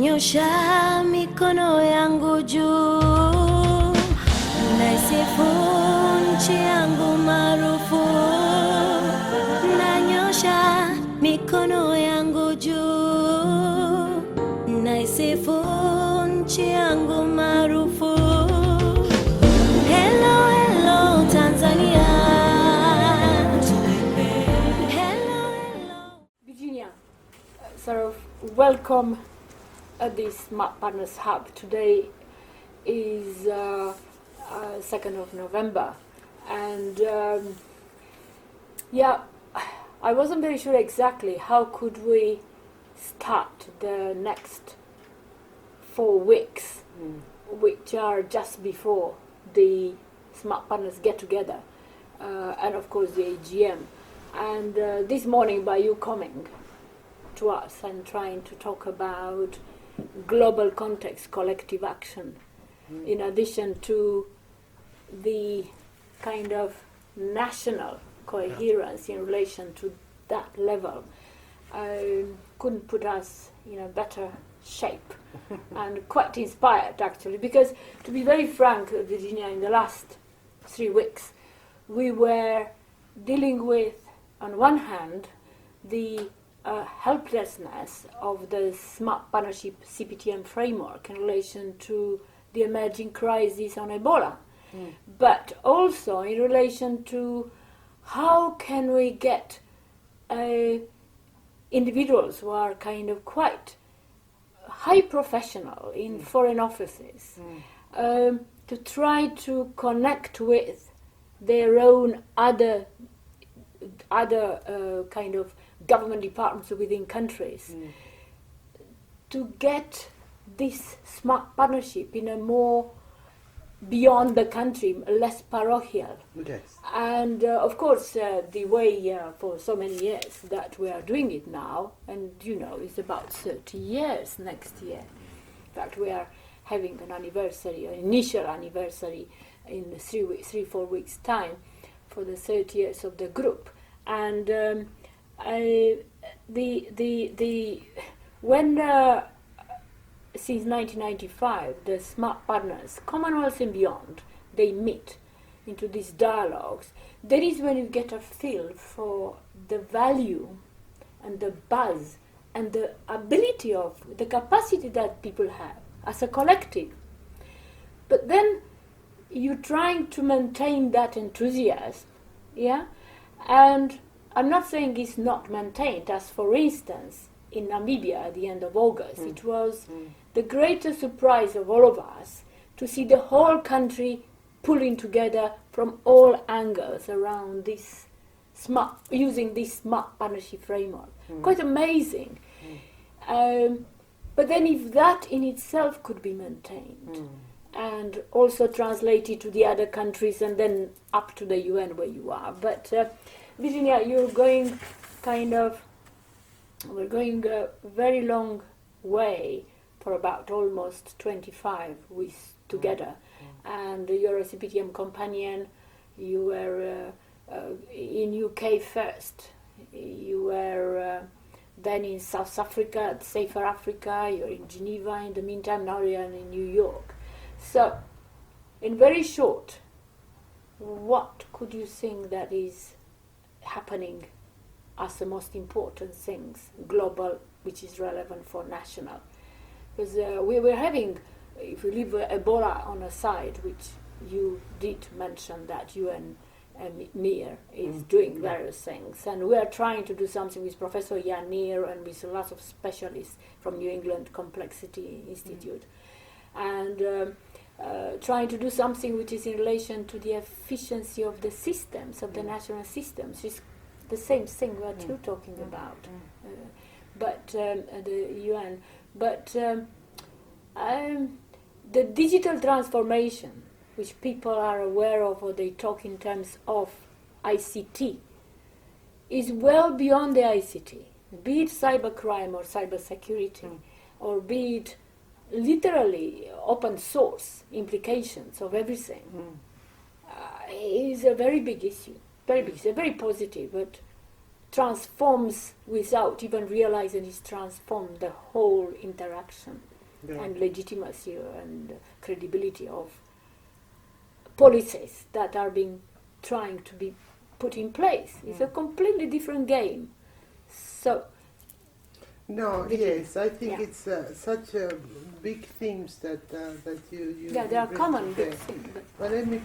Nanyosha mikono yangu juu, naisifu nchi yangu maarufu. Nanyosha mikono yangu juu, naisifu nchi yangu maarufu. Hello, hello Tanzania. Hello, hello. Virginia, welcome at this Smart Partners Hub. Today is 2nd of November, and I wasn't very sure exactly how could we start the next 4 weeks, which are just before the Smart Partners get together, and of course the AGM. And this morning, by you coming to us and trying to talk about global context, collective action, in addition to the kind of national coherence in relation to that level, couldn't put us in a better shape and quite inspired actually, because to be very frank, Virginia, in the last 3 weeks we were dealing with, on one hand, the helplessness of the Smart Partnership CPTM framework in relation to the emerging crisis on Ebola, but also in relation to how can we get individuals who are kind of quite high professional in foreign offices to try to connect with their own other kind of government departments within countries, to get this smart partnership in a more beyond the country, less parochial. Yes. And of course, the way for so many years that we are doing it now, and you know, it's about 30 years next year. In fact, we are having an anniversary, an initial anniversary in 3-4 weeks' time for the 30 years of the group. And when since 1995, the Smart Partners, Commonwealth and beyond, they meet into these dialogues. That is when you get a feel for the value and the buzz and the ability of the capacity that people have as a collective. But then you're trying to maintain that enthusiasm, yeah? And I'm not saying it's not maintained, as for instance, in Namibia at the end of August, it was the greatest surprise of all of us to see the whole country pulling together from all angles around this using this smart partnership framework. Quite amazing. But then if that in itself could be maintained and also translated to the other countries and then up to the UN where you are. But Virginia, you're going we're going a very long way for about almost 25 weeks together. And you're a CPTM companion. You were in UK first. You were then in South Africa, at Safer Africa. You're in Geneva in the meantime. Now you're in New York. So, in very short, what could you think that is happening as the most important things, global, which is relevant for national? Because we were having, if we leave Ebola on a side, which you did mention that UN NIR is doing various things, and we are trying to do something with Professor Yanir and with lots of specialists from New England Complexity Institute, and trying to do something which is in relation to the efficiency of the systems, of the national systems. It's the same thing what you're talking about, but the UN. But the digital transformation, which people are aware of, or they talk in terms of ICT, is well beyond the ICT, be it cybercrime or cybersecurity, or be it literally open source implications of everything. It is a very big issue, very big, it's very positive, but transforms without even realizing it's transformed the whole interaction. and legitimacy and credibility of policies that are being trying to be put in place. It's a completely different game. So, No, Virginia. yes, I think Yeah. it's such big themes that you yeah, they are bring common to big bear. things. But let me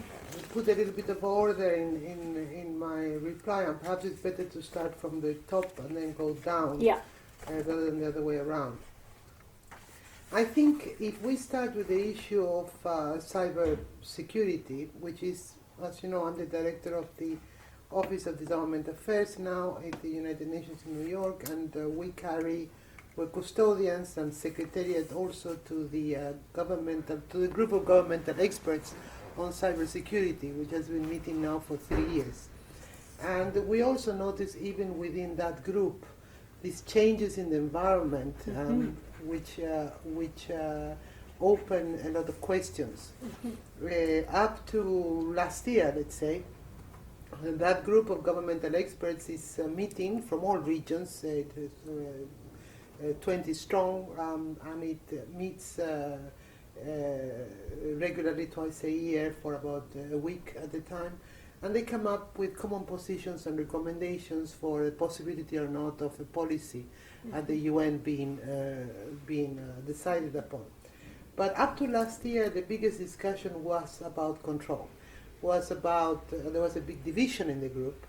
put a little bit of order in my reply, and perhaps it's better to start from the top and then go down Yeah. rather than the other way around. I think if we start with the issue of cyber security, which is, as you know, I'm the director of the Office of Disarmament Affairs now at the United Nations in New York, and we're custodians and secretariat also to the to the group of governmental experts on cybersecurity, which has been meeting now for 3 years. And we also notice even within that group these changes in the environment, which open a lot of questions. Up to last year, let's say, that group of governmental experts is meeting from all regions, 20 strong, and it meets regularly twice a year for about a week at a time, and they come up with common positions and recommendations for a possibility or not of a policy at the UN being decided upon. But up to last year, the biggest discussion was about control. There was a big division in the group.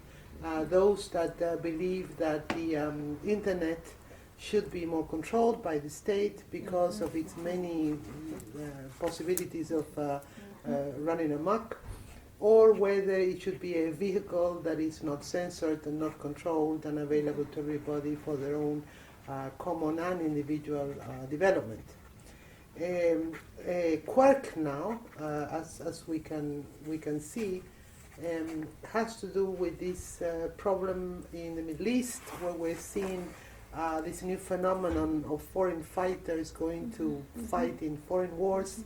Those that believe that the internet should be more controlled by the state because of its many possibilities of running amok, or whether it should be a vehicle that is not censored and not controlled and available to everybody for their own common and individual development. Quirk now, as we can see, has to do with this problem in the Middle East, where we're seeing this new phenomenon of foreign fighters going to fight in foreign wars,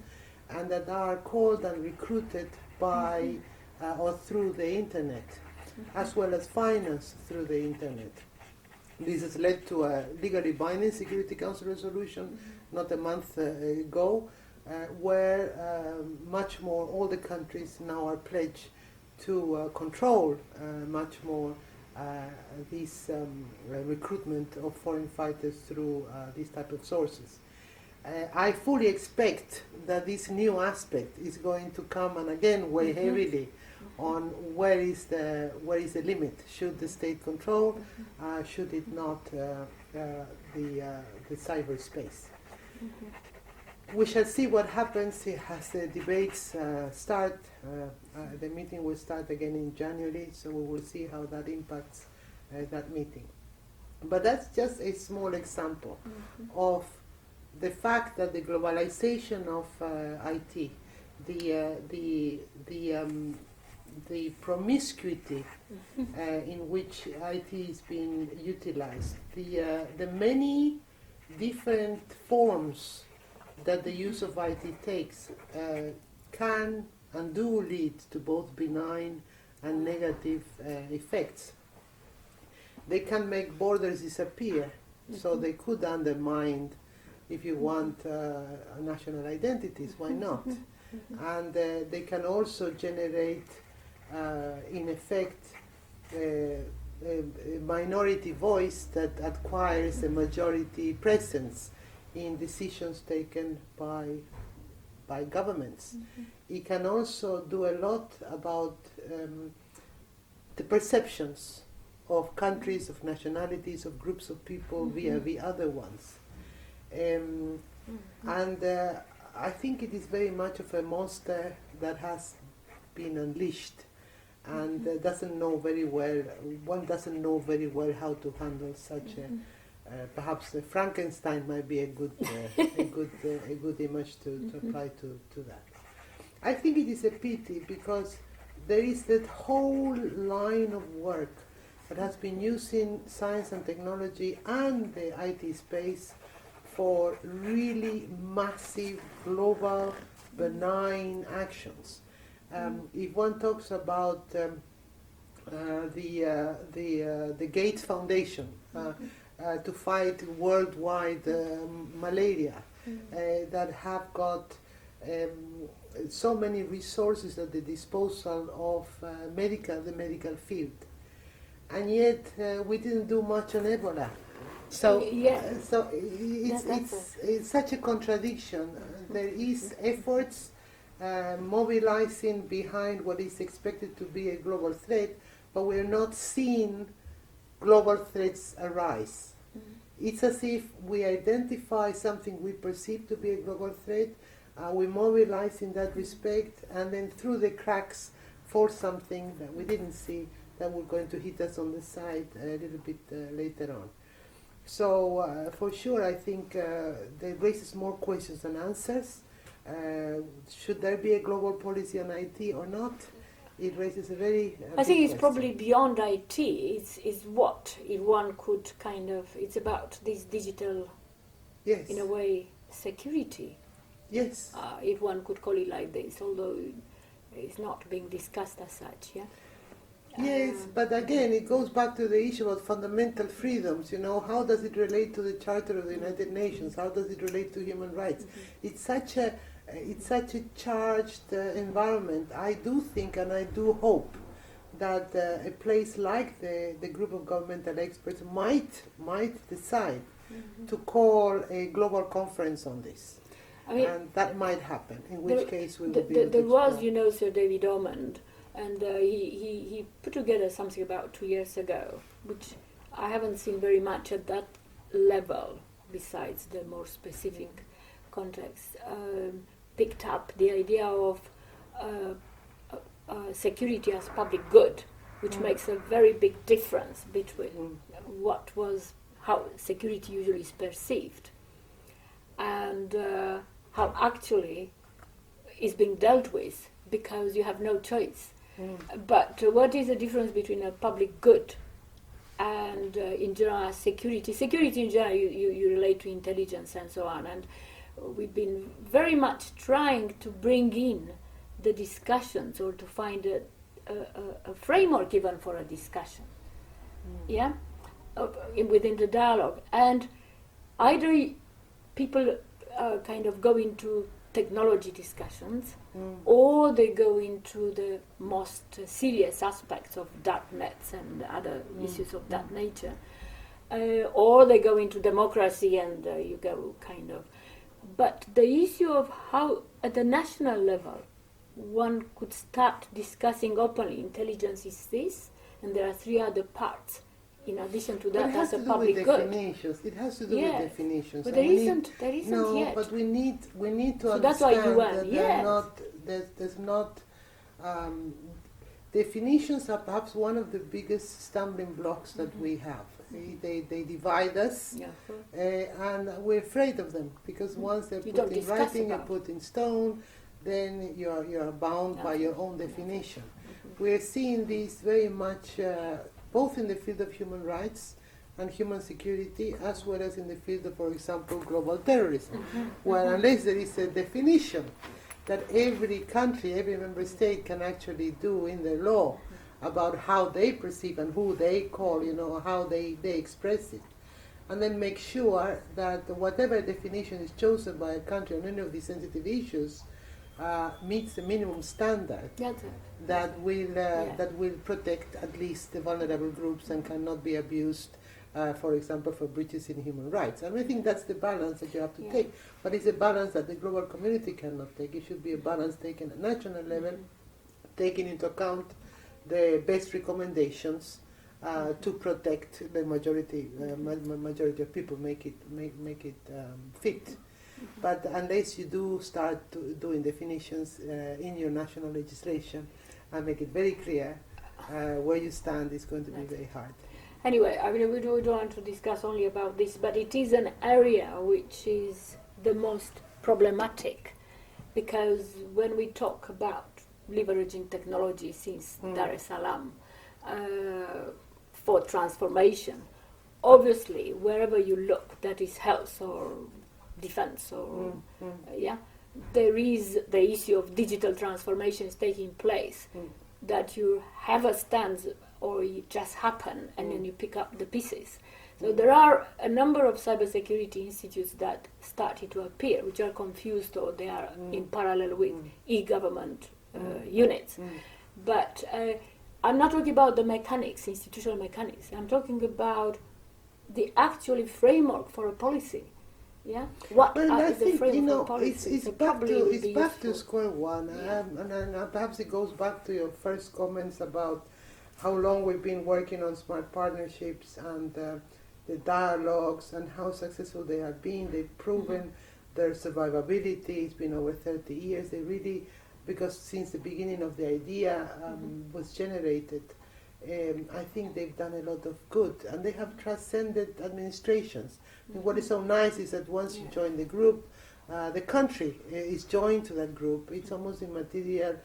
and that are called and recruited by or through the internet, as well as financed through the internet. This has led to a legally binding Security Council resolution not a month ago, where much more all the countries now are pledged to control much more this recruitment of foreign fighters through these type of sources. I fully expect that this new aspect is going to come and again weigh heavily on where is the limit. Should the state control? Should it not the cyberspace? We shall see what happens as the debates start. The meeting will start again in January, so we will see how that impacts that meeting. But that's just a small example of the fact that the globalization of IT, the promiscuity in which IT is being utilized, the many different forms that the use of IT takes can and do lead to both benign and negative effects. They can make borders disappear, so they could undermine, if you want, national identities, why not? And they can also generate, in effect, a minority voice that acquires a majority presence in decisions taken by governments. It can also do a lot about the perceptions of countries, of nationalities, of groups of people vis-a-vis other ones. And I think it is very much of a monster that has been unleashed and one doesn't know very well how to handle such perhaps Frankenstein might be a good image to apply to that. I think it is a pity because there is that whole line of work that has been using science and technology and the IT space for really massive, global, benign actions. If one talks about the Gates Foundation to fight worldwide malaria, that have got so many resources at the disposal of the medical field. And yet we didn't do much on Ebola. So, it's such a contradiction. There is efforts mobilizing behind what is expected to be a global threat, but we're not seeing global threats arise. It's as if we identify something we perceive to be a global threat, we mobilize in that respect, and then through the cracks force something that we didn't see that was going to hit us on the side a little bit later on. So for sure, I think that raises more questions than answers. Should there be a global policy on IT or not? It raises a very I think it's question. probably beyond IT. It's what, if one could kind of, it's about this digital, Yes. in a way, security. Yes. If one could call it like this, although it's not being discussed as such, yeah? Yes, but again, it goes back to the issue of fundamental freedoms. You know, how does it relate to the Charter of the United Nations? How does it relate to human rights? It's such a charged environment. I do think and I do hope that a place like the group of governmental experts might decide to call a global conference on this. I mean, and that might happen, in which case we will be able to there was, explore. you know, Sir David Ormond, and he put together something about 2 years ago, which I haven't seen very much at that level, besides the more specific context. Picked up the idea of security as public good, which makes a very big difference between how security usually is perceived and how actually is being dealt with, because you have no choice. But what is the difference between a public good and in general security? Security in general, you relate to intelligence and so on, and we've been very much trying to bring in the discussions or to find a framework even for a discussion, within the dialogue. And either people kind of go into technology discussions, or they go into the most serious aspects of dark nets and other issues of that nature, or they go into democracy and you go kind of. But the issue of how, at the national level, one could start discussing openly, intelligence is this, and there are 3 other parts. In addition to that, as a public good. It has to do with definitions. But there isn't no, yet. but we need to so that's why understand UN, that there's not definitions are perhaps one of the biggest stumbling blocks that we have. They divide us, and we're afraid of them, because once they're put in writing and put in stone, then you are bound by your own definition. We're seeing this very much both in the field of human rights and human security, as well as in the field of, for example, global terrorism, where unless there is a definition that every country, every member state can actually do in their law about how they perceive and who they call, how they express it, and then make sure that whatever definition is chosen by a country on any of these sensitive issues meets the minimum standard that will protect at least the vulnerable groups and cannot be abused, for example, for breaches in human rights. And I think that's the balance that you have to take. But it's a balance that the global community cannot take. It should be a balance taken at national level, taking into account the best recommendations to protect the majority of people, make it fit. But unless you do start doing definitions in your national legislation and make it very clear where you stand, it's going to be very hard. Anyway, I mean, we don't want to discuss only about this, but it is an area which is the most problematic, because when we talk about leveraging technology since Dar es Salaam for transformation, obviously, wherever you look, that is health or defense or there is the issue of digital transformation is taking place, that you have a stance or it just happen and then you pick up the pieces. So there are a number of cybersecurity institutes that started to appear, which are confused or they are in parallel with e-government units. But I'm not talking about the mechanics, institutional mechanics. I'm talking about the actual framework for a policy. Yeah. What I is the think, framework for a policy? it's So back probably to would be useful. square one, Yeah. and perhaps it goes back to your first comments about how long we've been working on smart partnerships and the dialogues and how successful they have been. They've proven their survivability. It's been over 30 years. They really, because since the beginning of the idea was generated, I think they've done a lot of good, and they have transcended administrations. And what is so nice is that once you join the group, the country is joined to that group. It's almost immaterial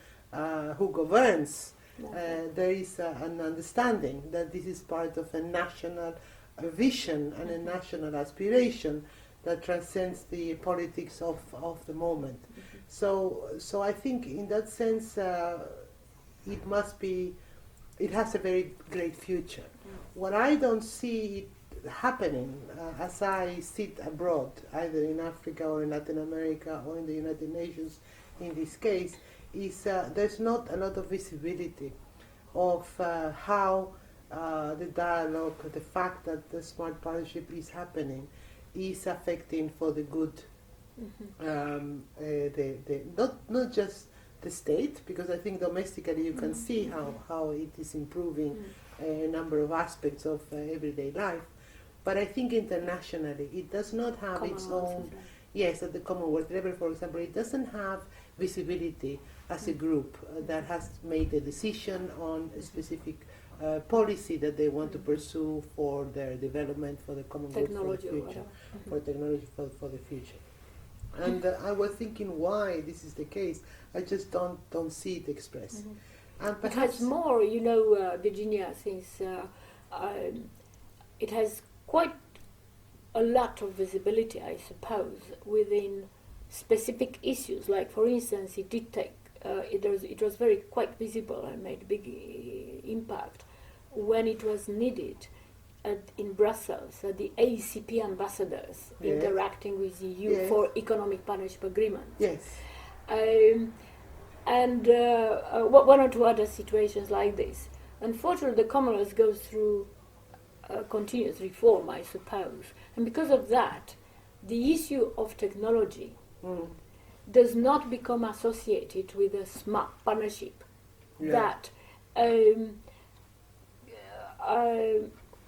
who governs. There is an understanding that this is part of a national vision and a national aspiration that transcends the politics of the moment. So I think in that sense it has a very great future. What I don't see it happening as I sit abroad, either in Africa or in Latin America or in the United Nations in this case, is there's not a lot of visibility of how the dialogue, the fact that the smart partnership is happening, is affecting for the good, not just the state, because I think domestically you can see how it is improving a number of aspects of everyday life, but I think internationally it does not have its own. Yes, at the Commonwealth level, for example, it doesn't have visibility as a group that has made a decision on a specific policy that they want to pursue for their development, for the Commonwealth, Technology for the future, for technology for the future. And I was thinking why this is the case. I just don't see it expressed. And It perhaps has more, Virginia, since it has quite a lot of visibility, I suppose, within specific issues. Like, for instance, it did take, it was very quite visible and made big impact when it was needed in Brussels, the ACP ambassadors interacting with the EU for economic partnership agreement. yes, And one or two other situations like this. Unfortunately, the Commonwealth goes through continuous reform, I suppose. And because of that, the issue of technology does not become associated with a smart partnership that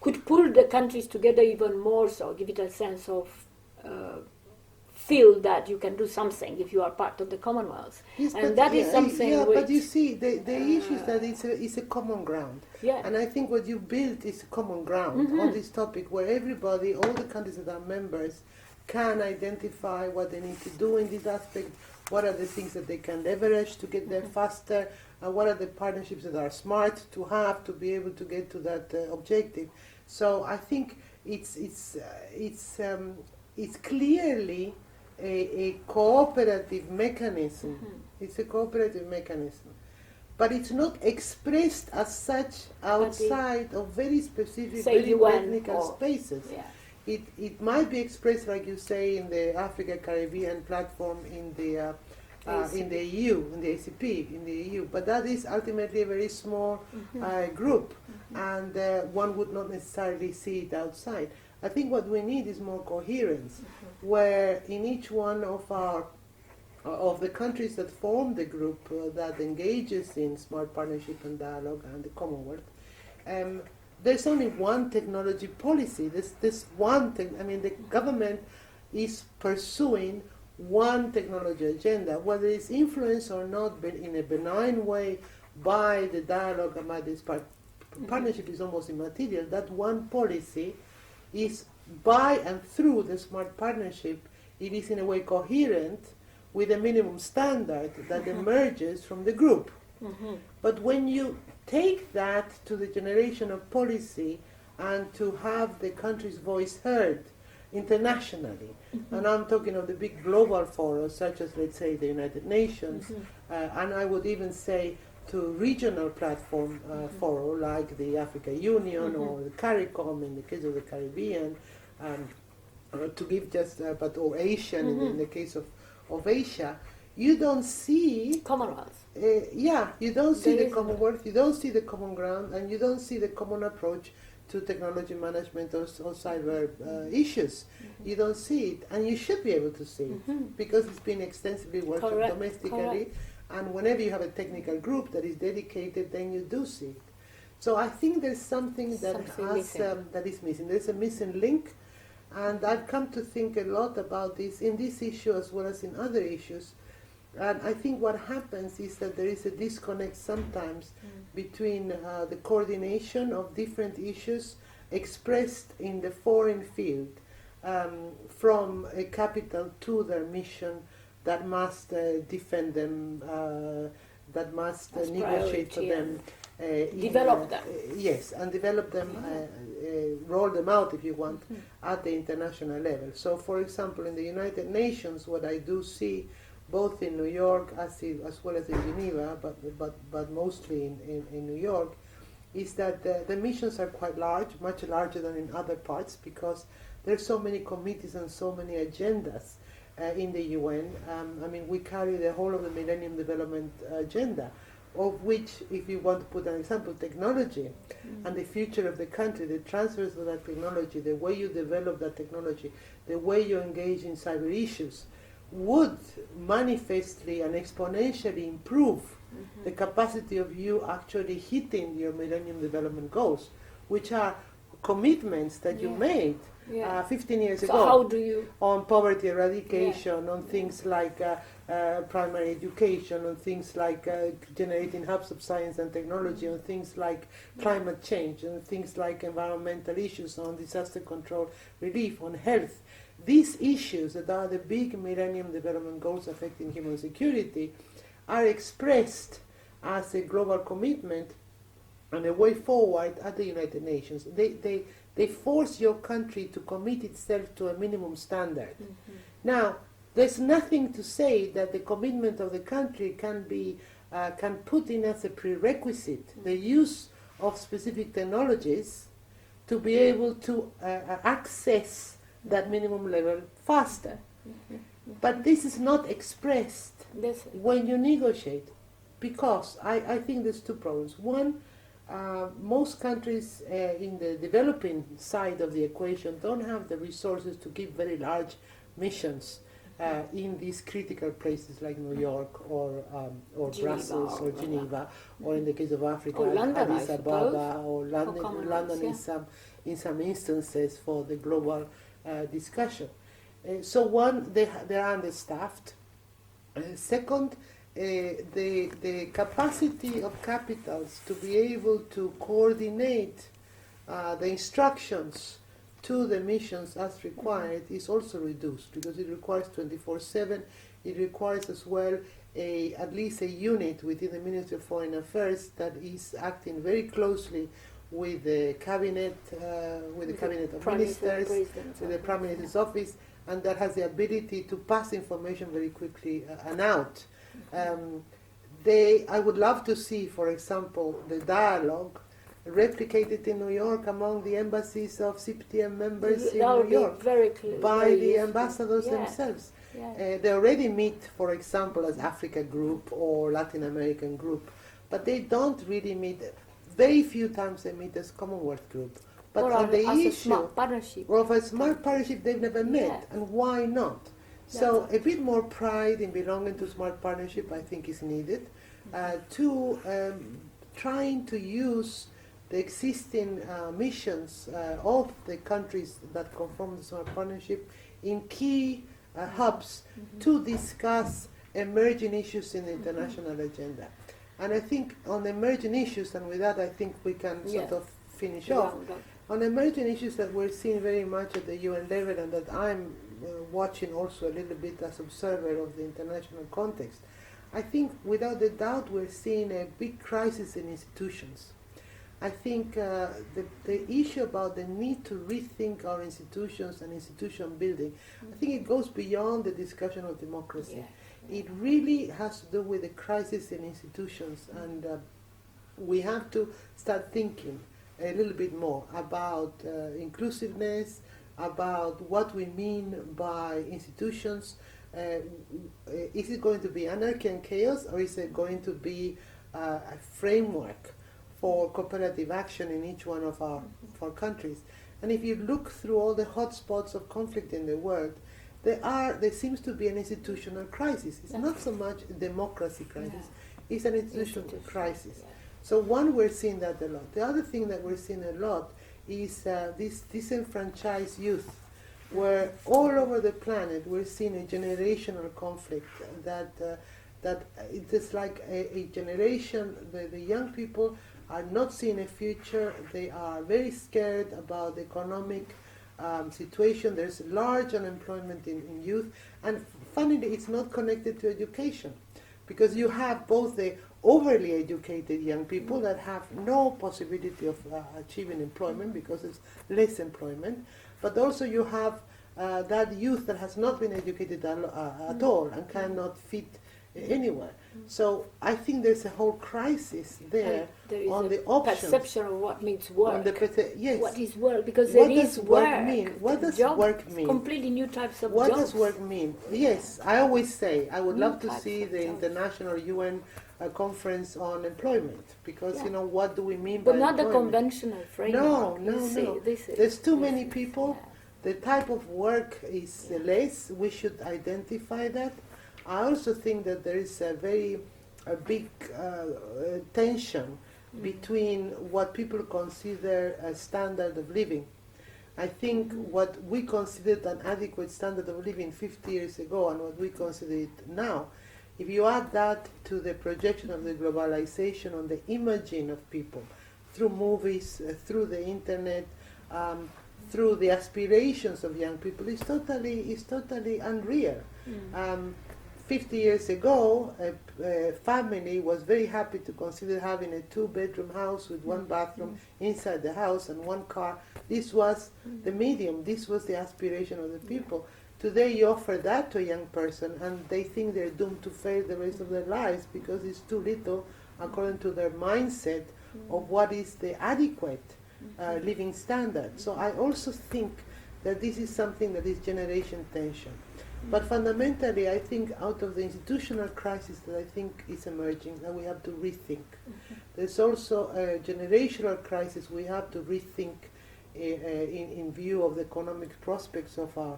could pull the countries together even more so, give it a sense of feel that you can do something if you are part of the Commonwealth. Yes, and that is something yeah, which... but you see, the issue is that it's a common ground. Yeah. And I think what you built is a common ground on this topic where everybody, all the countries that are members, can identify what they need to do in this aspect, what are the things that they can leverage to get there faster, and what are the partnerships that are smart to have to be able to get to that objective. So I think it's clearly a cooperative mechanism. It's a cooperative mechanism. But it's not expressed as such outside of very specific, very technical spaces. Yeah. It might be expressed, like you say, in the Africa-Caribbean platform in the EU, in the ACP, in the EU. But that is ultimately a very small group, and one would not necessarily see it outside. I think what we need is more coherence, where in each one of the countries that form the group that engages in smart partnership and dialogue and the Commonwealth, there's only one technology policy. This one thing. I mean, the government is pursuing one technology agenda, whether it's influenced or not in a benign way by the dialogue and by this partnership is almost immaterial. That one policy is by and through the smart partnership, it is in a way coherent with a minimum standard that emerges from the group. But when you take that to the generation of policy and to have the country's voice heard internationally, and I'm talking of the big global forums such as, let's say, the United Nations, and I would even say to regional platform fora like the Africa Union or the CARICOM in the case of the Caribbean, to give just or Asian in the case of Asia, you don't see Commonwealth. you don't see There the is Commonwealth, you don't see the common ground, and you don't see the common approach to technology management or cyber issues. You don't see it, and you should be able to see it because it's been extensively worked on Correct, domestically. correct. And whenever you have a technical group that is dedicated, then you do see it. So I think there's something that that is missing. There's a missing link, and I've come to think a lot about this in this issue as well as in other issues. And I think what happens is that there is a disconnect sometimes between the coordination of different issues expressed in the foreign field from a capital to their mission that must defend them, that must negotiate for them. Develop them. Yes, and develop them, roll them out if you want, at the international level. So for example, in the United Nations, what I do see both in New York as well as in Geneva, but mostly in New York, is that the missions are quite large, much larger than in other parts, because there's so many committees and so many agendas in the UN. I mean, we carry the whole of the Millennium Development Agenda, of which, if you want to put an example, technology and the future of the country, the transfers of that technology, the way you develop that technology, the way you engage in cyber issues, would manifestly and exponentially improve the capacity of you actually hitting your Millennium Development Goals, which are commitments that you made 15 years ago. So how do you... On poverty eradication, on things like primary education, on things like generating hubs of science and technology, on things like climate change, on things like environmental issues, on disaster control, relief, on health. These issues that are the big Millennium Development Goals affecting human security are expressed as a global commitment and a way forward at the United Nations. They force your country to commit itself to a minimum standard. Now, there's nothing to say that the commitment of the country can put in as a prerequisite the use of specific technologies to be able to access that minimum level faster. But this is not expressed when you negotiate, because I think there's two problems. One, most countries in the developing side of the equation don't have the resources to keep very large missions in these critical places like New York or Geneva, Brussels or Geneva, or in the case of Africa, or London, Addis Ababa, or London in some instances for the global discussion. So one, they're understaffed. Second, the capacity of capitals to be able to coordinate the instructions to the missions as required is also reduced, because it requires 24/7. It requires as well at least a unit within the Ministry of Foreign Affairs that is acting very closely with the cabinet, with the cabinet of ministers, with the Prime Minister's office, and that has the ability to pass information very quickly and out. I would love to see, for example, the dialogue replicated in New York among the embassies of CPTM members in New York by the ambassadors themselves. They already meet, for example, as Africa Group or Latin American Group, but they don't really meet. Very few times they meet as Commonwealth Group. But or on the as issue a smart partnership. of a smart partnership, they've never met, and why not? So a bit more pride in belonging to smart partnership, I think, is needed. Trying to use the existing missions of the countries that conform the smart partnership in key hubs to discuss emerging issues in the international agenda. And I think on emerging issues, and with that I think we can sort of finish off, on emerging issues that we're seeing very much at the UN level, and that I'm watching also a little bit as observer of the international context, I think without a doubt we're seeing a big crisis in institutions. I think the issue about the need to rethink our institutions and institution building, I think it goes beyond the discussion of democracy. Yeah. It really has to do with the crisis in institutions, and we have to start thinking a little bit more about inclusiveness, about what we mean by institutions. Is it going to be anarchy and chaos, or is it going to be a framework for cooperative action in each one of our countries? And if you look through all the hotspots of conflict in the world, there seems to be an institutional crisis. It's not so much a democracy crisis, it's an institutional crisis. Yeah. So one, we're seeing that a lot. The other thing that we're seeing a lot is this disenfranchised youth, where all over the planet we're seeing a generational conflict that it is like a generation, the young people are not seeing a future. They are very scared about the economic situation. There's large unemployment in youth, and funnily it's not connected to education, because you have both the overly educated young people that have no possibility of achieving employment because it's less employment, but also you have that youth that has not been educated at all and cannot fit anywhere. So I think there's a whole crisis there on the options. Perception of what means work. Yes. What is work? Because What there does is work mean? What does work mean? Completely new types of What jobs. does work mean? Yes, I always say I would New love to types see of the jobs. international UN conference on employment, because what do we mean But by not the employment? conventional framework. No. This is, There's too many people. Yeah. The type of work is less. We should identify that. I also think that there is a big tension between what people consider a standard of living. I think what we considered an adequate standard of living 50 years ago and what we consider it now, if you add that to the projection of the globalization on the imaging of people through movies, through the internet, through the aspirations of young people, it's totally unreal. 50 years ago, a family was very happy to consider having a 2-bedroom house with 1 bathroom inside the house and 1 car. This was the medium. This was the aspiration of the people. Today you offer that to a young person and they think they're doomed to fail the rest of their lives because it's too little according to their mindset of what is the adequate living standard. So I also think that this is something that is generation tension. But fundamentally, I think out of the institutional crisis that I think is emerging, that we have to rethink. There's also a generational crisis we have to rethink in view of the economic prospects of our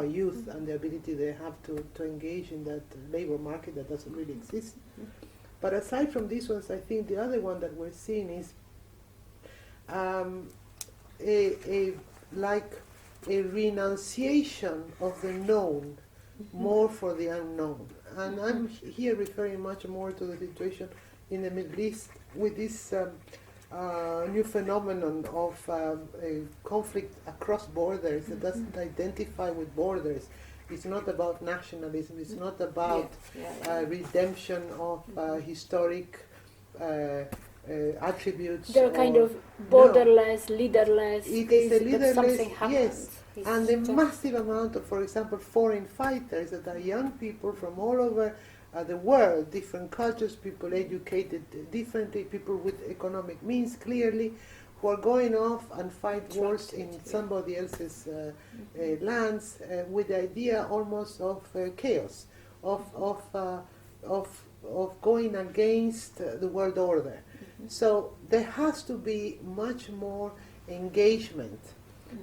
youth and the ability they have to engage in that labor market that doesn't really exist. But aside from these ones, I think the other one that we're seeing is a renunciation of the known more for the unknown. And I'm here referring much more to the situation in the Middle East with this new phenomenon of a conflict across borders that doesn't identify with borders. It's not about nationalism, it's not about redemption of historic attributes. They're kind of borderless, leaderless. It is a leaderless, something happens. yes. And the massive amount of, for example, foreign fighters that are young people from all over the world, different cultures, people educated differently, people with economic means clearly, who are going off and fight wars in somebody else's lands with the idea almost of chaos, of going against the world order. So there has to be much more engagement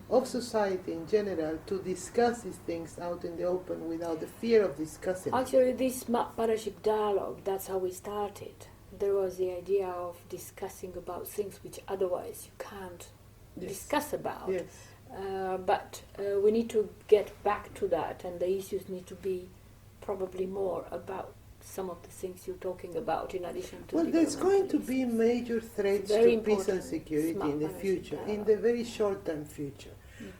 of society in general to discuss these things out in the open without the fear of discussing. Actually, this partnership dialogue, that's how we started. There was the idea of discussing about things which otherwise you can't discuss about. Yes. But we need to get back to that, and the issues need to be probably more about some of the things you're talking about in addition to there's going to development. be major threats Very to peace and important. security Smart in the partnership future, in dialogue. the very short-term future.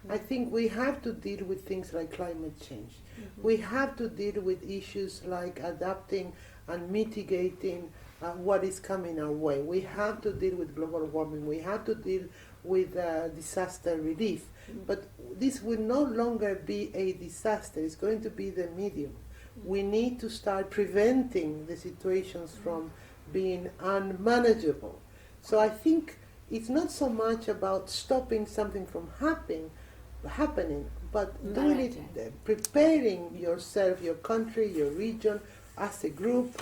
I think we have to deal with things like climate change. We have to deal with issues like adapting and mitigating what is coming our way. We have to deal with global warming. We have to deal with disaster relief. But this will no longer be a disaster. It's going to be the medium. We need to start preventing the situations from being unmanageable. So I think it's not so much about stopping something from happening, but doing it, preparing yourself, your country, your region, as a group,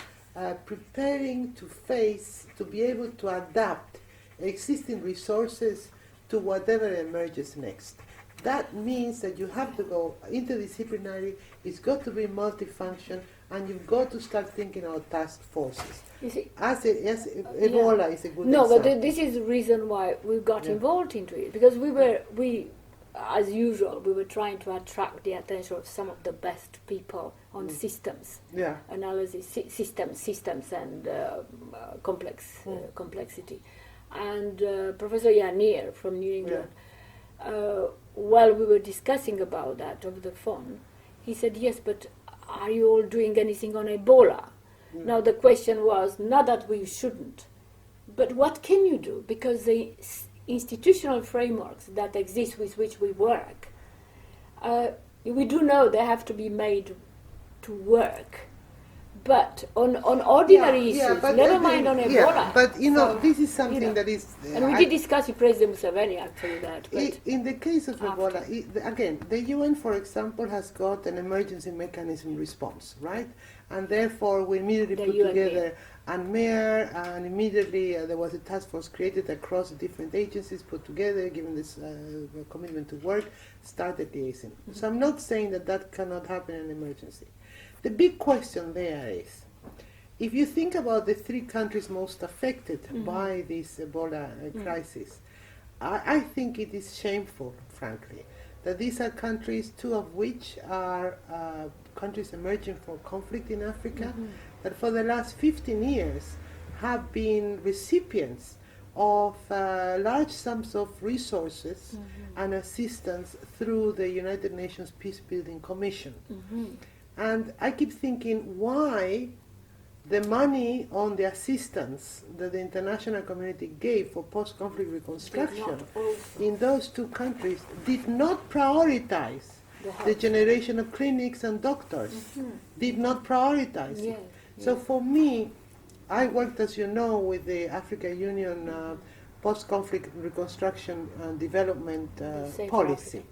preparing to be able to adapt existing resources to whatever emerges next. That means that you have to go interdisciplinary, it's got to be multifunction, and you've got to start thinking about task forces. You see, Ebola is a good no, example. but this is the reason why we got involved into it, because we, as usual, we were trying to attract the attention of some of the best people on systems analysis, systems and complexity. And Professor Yanir from New England, while we were discussing about that over the phone, he said, yes, but are you all doing anything on Ebola? Now the question was not that we shouldn't, but what can you do? Because the institutional frameworks that exist with which we work, we do know they have to be made to work. But on ordinary issues, never mind on Ebola. Yeah, but this is something that is... and we did discuss with President Museveni actually that. But in the case of Ebola, again, the UN, for example, has got an emergency mechanism response, right? And therefore we immediately put together UNMEER, and immediately there was a task force created across the different agencies, put together, given this commitment to work, started liaising. So I'm not saying that cannot happen in an emergency. The big question there is, if you think about the 3 countries most affected by this Ebola crisis, I think it is shameful, frankly, that these are countries, 2 of which are countries emerging from conflict in Africa, that for the last 15 years have been recipients of large sums of resources and assistance through the United Nations Peacebuilding Commission. And I keep thinking why the money on the assistance that the international community gave for post-conflict reconstruction in those 2 countries did not prioritize the generation of clinics and doctors, did not prioritize it. So for me, I worked, as you know, with the African Union post-conflict reconstruction and development policy.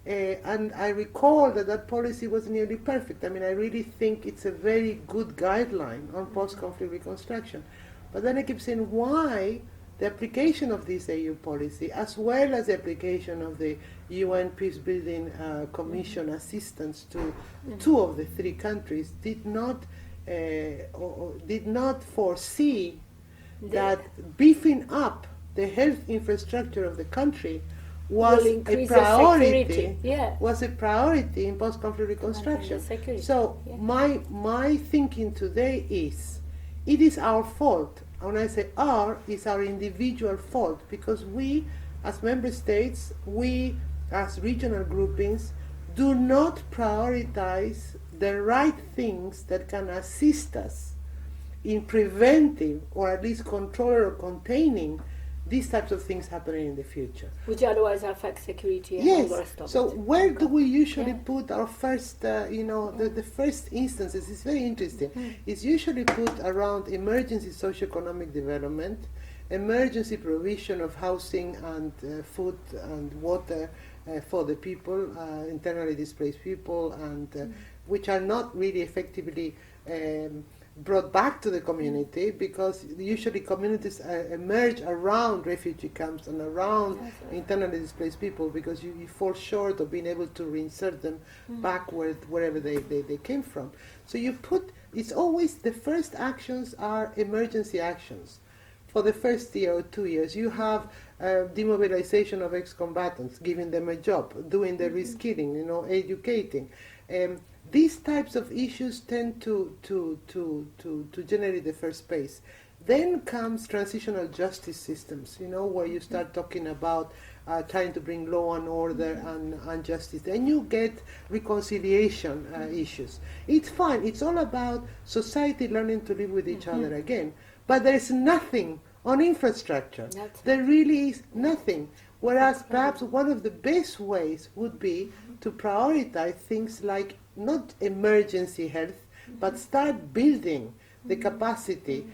And I recall that policy was nearly perfect. I mean, I really think it's a very good guideline on post-conflict reconstruction. But then I keep saying why the application of this AU policy, as well as the application of the UN Peacebuilding Commission assistance to 2 of the 3 countries, did not foresee that beefing up the health infrastructure of the country was a priority. Was a priority in post-conflict reconstruction. So my thinking today is, it is our fault. When I say our, it's our individual fault, because we, as member states, we as regional groupings, do not prioritize the right things that can assist us in preventing, or at least control or containing, these types of things happening in the future. Which otherwise affect security and all the rest of it. So where do we usually put our first, the first instances? It's very interesting. It's usually put around emergency socioeconomic development, emergency provision of housing and food and water for the people, internally displaced people, and which are not really effectively brought back to the community, because usually communities emerge around refugee camps and around internally displaced people, because you fall short of being able to reinsert them backward wherever they came from. So you put, it's always the first actions are emergency actions. For the first year or 2 years, you have demobilization of ex-combatants, giving them a job, doing the reskilling, educating. These types of issues tend to generate the first space. Then comes transitional justice systems, where you start talking about trying to bring law and order and justice. Then you get reconciliation issues. It's fine. It's all about society learning to live with each other again. But there's nothing on infrastructure. There really is nothing. Whereas perhaps one of the best ways would be to prioritize things like not emergency health, but start building the capacity,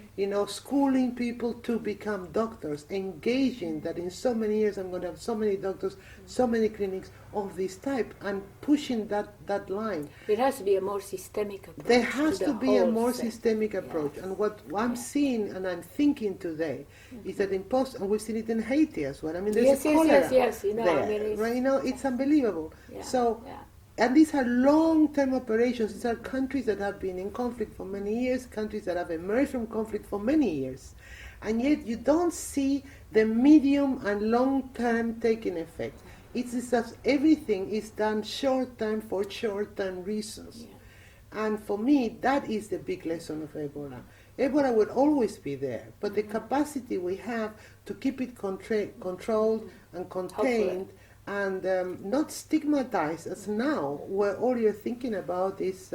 schooling people to become doctors, engaging that in so many years I'm going to have so many doctors, so many clinics of this type, and pushing that line. It has to be a more systemic approach. There has to be a more thing. systemic approach. And what I'm seeing and I'm thinking today is that and we've seen it in Haiti as well. I mean, there's a cholera yes. there, right? It's unbelievable. Yeah, So. yeah. And these are long-term operations. These are countries that have been in conflict for many years, countries that have emerged from conflict for many years. And yet you don't see the medium and long-term taking effect. It's just everything is done short-term for short-term reasons. Yeah. And for me, that is the big lesson of Ebola. Ebola will always be there, but the capacity we have to keep it controlled and contained, hopefully. And not stigmatized as now, where all you're thinking about is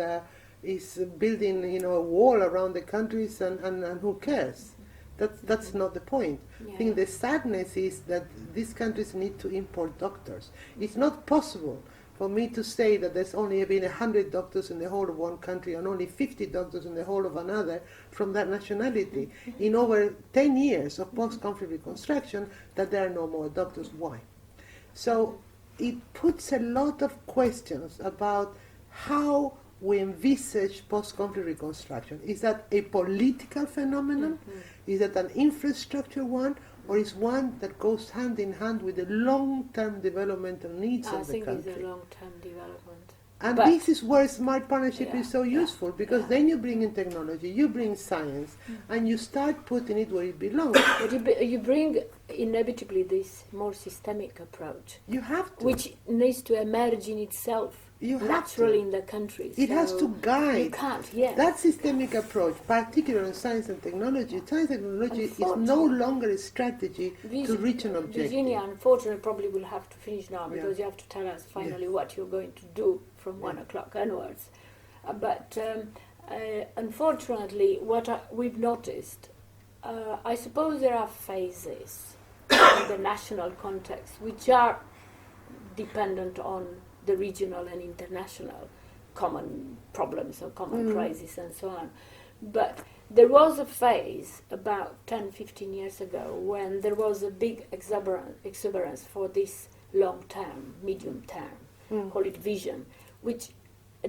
building, a wall around the countries and who cares? That's not the point. Yeah. I think the sadness is that these countries need to import doctors. It's not possible for me to say that there's only been 100 doctors in the whole of one country and only 50 doctors in the whole of another from that nationality. In over 10 years of post-conflict reconstruction, that there are no more doctors. Why? So it puts a lot of questions about how we envisage post-conflict reconstruction. Is that a political phenomenon? Is that an infrastructure one? Or is one that goes hand in hand with the long-term developmental needs of the country? I think it's a long-term development. And this is where smart partnership is so useful, because then you bring in technology, you bring science, and you start putting it where it belongs. But you bring inevitably this more systemic approach. You have to. Which needs to emerge in itself. Naturally in the countries. It has to guide. You can't, yes. That systemic approach, particularly in science and technology, is no longer a strategy to reach an objective. Virginia, unfortunately, probably will have to finish now, because you have to tell us finally what you're going to do from 1 o'clock onwards. But unfortunately, what we've noticed, I suppose there are phases in the national context which are dependent on the regional and international common problems or common crises and so on. But there was a phase about 10, 15 years ago when there was a big exuberance for this long-term, medium-term, call it vision, which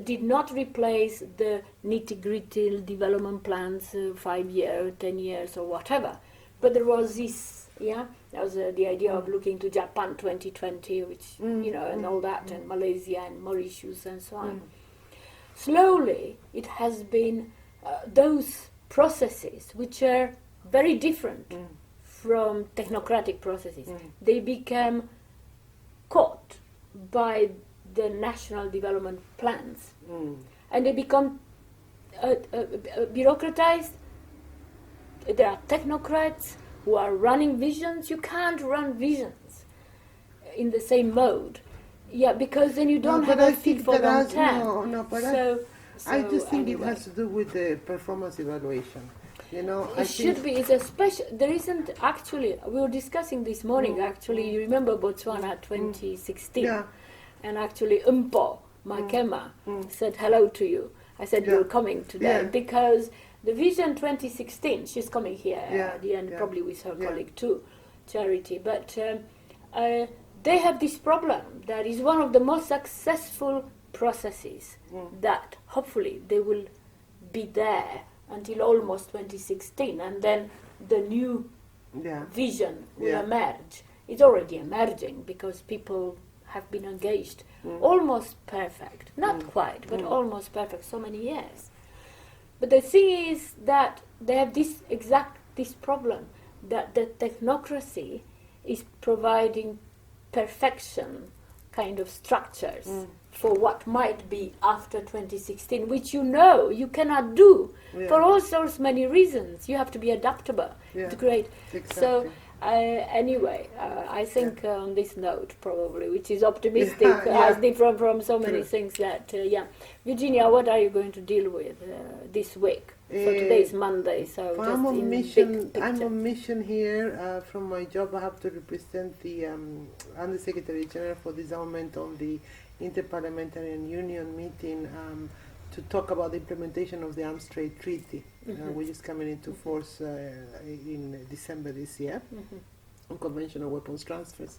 did not replace the nitty-gritty development plans, 5 years, 10 years or whatever. But there was this, that was the idea of looking to Japan 2020, which, and all that, and Malaysia and Mauritius and so on. Slowly, it has been those processes, which are very different from technocratic processes. They became caught by the national development plans. And they become bureaucratized. There are technocrats who are running visions. You can't run visions in the same mode. Yeah, because then you don't have a fit for long term. I just think it has to do with the performance evaluation. It should be. It's a special. There isn't actually. We were discussing this morning. Actually, you remember Botswana 2016, and actually Umpo Makema said hello to you. I said you're coming today because the Vision 2016. She's coming here at the end, probably with her colleague too, Charity. But they have this problem that is one of the most successful processes that hopefully they will be there until almost 2016, and then the new vision will emerge. It's already emerging because people have been engaged. Almost perfect. Not quite, but almost perfect, so many years. But the thing is that they have this problem, that the technocracy is providing perfection kind of structures for what might be after 2016, which you cannot do for all sorts many reasons. You have to be adaptable to create. Exactly. So Anyway, I think on this note, probably, which is optimistic, Yeah. as different from so many True. things that, Virginia, what are you going to deal with this week? So today is Monday, so I'm just on in mission. big I'm picture. on mission here. From my job, I have to represent the Undersecretary General for Disarmament on the Interparliamentarian Union meeting to talk about the implementation of the Arms Trade Treaty, which is coming into force in December this year, on conventional weapons transfers.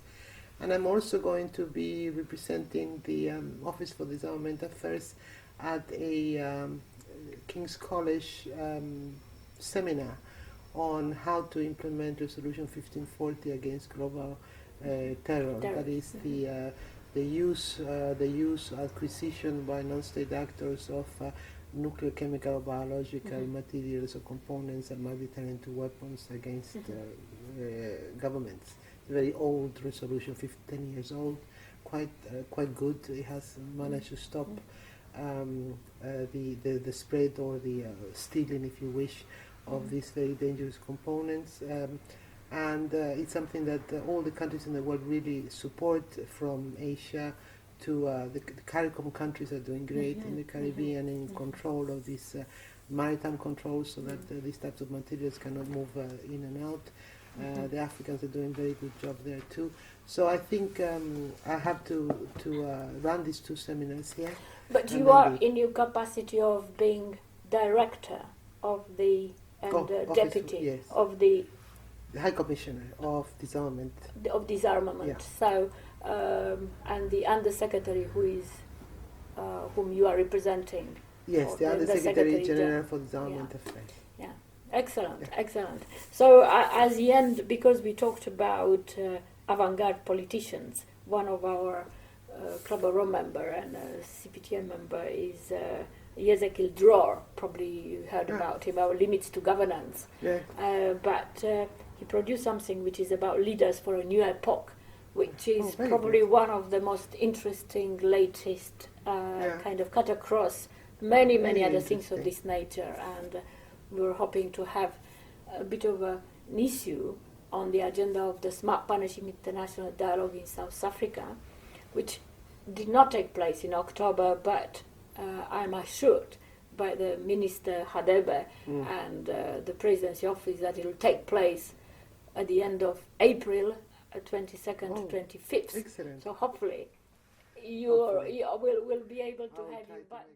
And I'm also going to be representing the Office for Disarmament Affairs at a King's College seminar on how to implement Resolution 1540 against global terror. That is the use acquisition by non-state actors of nuclear, chemical, or biological materials or components that might be turned into weapons against governments. Very old resolution, 10 years old, quite good. It has managed to stop the spread or the stealing, if you wish, of these very dangerous components. And it's something that all the countries in the world really support, from Asia to the CARICOM countries are doing great in the Caribbean in control of these maritime controls, so that these types of materials cannot move in and out. The Africans are doing a very good job there too. So I think I have to run these two seminars here. But you are in your capacity of being director of the deputy of the High Commissioner of Disarmament. Disarmament. Yeah. So and the Undersecretary whom you are representing. Yes, the Undersecretary General for Disarmament Affairs. Yeah, excellent. So as the end, because we talked about avant-garde politicians, one of our Club of Rome member and CPTM member is Ezekiel Dror. Probably you heard about him, our Limits to Governance. Yeah. But he produced something which is about leaders for a new epoch, which is probably good. one of the most interesting, latest kind of cut across many other things of this nature. And we're hoping to have a bit of an issue on the agenda of the Smart Partnership International Dialogue in South Africa, which did not take place in October, but I'm assured by the Minister Hadebe and the Presidency Office that it will take place at the end of April, 22nd to 25th. Excellent. So hopefully you will be able to have you. But